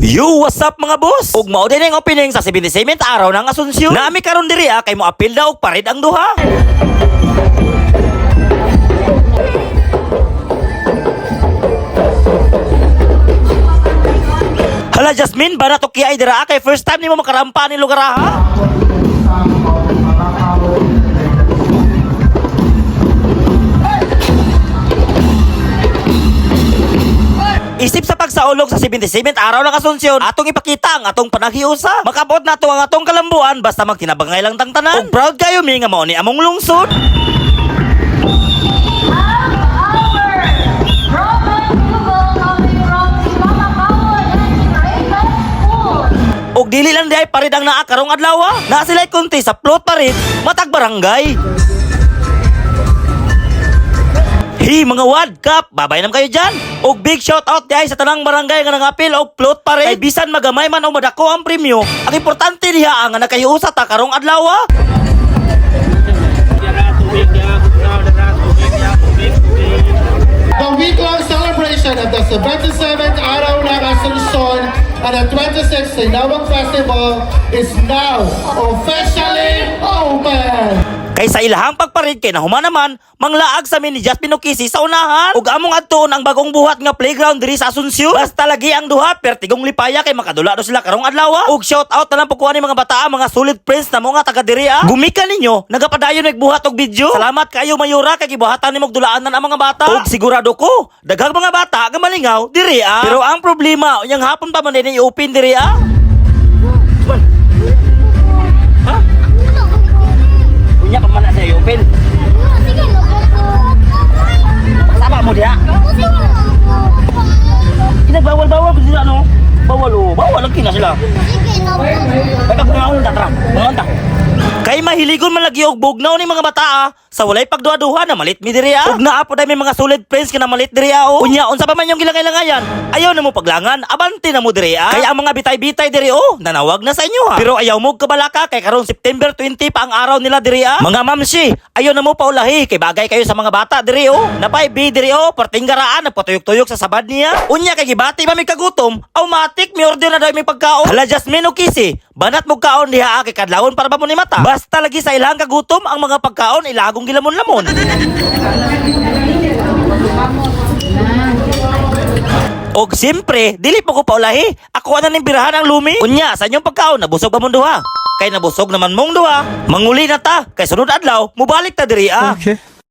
Yo, what's up mga boss? Ug mao din ang opening sa 77th araw ng Asunsyon. Naami karon diri kay mo apil na og parid ang duha. Hala Jasmine, ba na to kiyay dira kay first time nimo makarampa ni lugar ha? Isip sa pagsaulog sa 77th araw ng Asunsyon, atong ipakita ang atong panaghiusa. Makabot na to ang atong kalambuan basta magtinabangay lang tang tanan. Ug proud kayo mi nga mao ni among lungsod. Ug dili lang diay parid ang naa karong adlaw. Naa sila'y kunti sa float parid, matag barangay. Hey mga Wad Cup, babay nam kayo dyan. Og big shout out diay sa tanang barangay nga nangapil og float pa rin. Kay bisan magamay man o madako ang premyo, ang importante diha ang nakahiusa ta karong adlaw. The week-long celebration of the 77th Araw ng Asunsyon and the 26th Sinawang Festival is now officially open! Kay sa ilahang pagparid kay nahuman naman, manglaag sa ni Jasmine Okisi sa unahan. Ug among adtoon ang bagong buhat nga playground diri sa Asunsyon. Basta lagi ang duha, pertigong lipaya kay makadula do sila karong adlaw. Ug shout out na lang po kuha ni mga bata, mga solid friends na mo nga taga diri. Gumika ninyo, nagapadayon nagbuhat og video. Salamat kayo Mayura kay gibuhatan nimo og dulaanan ang mga bata. Ug sigurado ko, daghang mga bata nga malingaw diri. Pero ang problema, unyang hapon pa man din i-open diri. Unya pa man na sa i-open. Sama mo dia. Bawal-bawal ko sila, no? Bawal lang kina sila. Baka kumaon ta, tara. Kumaon ta. Kay mahiligon man lagi og bugnaw ni mga bata sa walay pagduha-duha na malit mi diri. Ug naa po may mga solid friends nga na malit diri. Unya unsa pa man yung gilangay-langayan? Ayaw na mo paglangan, abante na mo diri. Kaya ang mga bitay-bitay diri nanawag na sa inyo Pero ayaw mo kabalaka kay karon September 20 pa ang araw nila diri. Mga mamsi, ayaw na mo paulahi kay bagay kayo sa mga bata diri. Napay bi diri partinggaraan nagpatuyok-tuyok sa sabad niya. Unya kay gibati ba may kagutom, automatic may order na daw may pagkaon. Hala Jasmine Okisi, banat mo kaon diha kay kadlawon para ba mo ni mata. Basta lagi sa ilang kagutom ang mga pagkaon ilagong gilamon-lamon. Og siyempre, dili po ko paulahi. Ako na ning birahan ang lumi. Unya, sa inyong pagkaon nabusog ba mong duha? Kay nabusog naman mong duha, manguli na ta. Kay sunod adlaw, mubalik ta diri. Okay.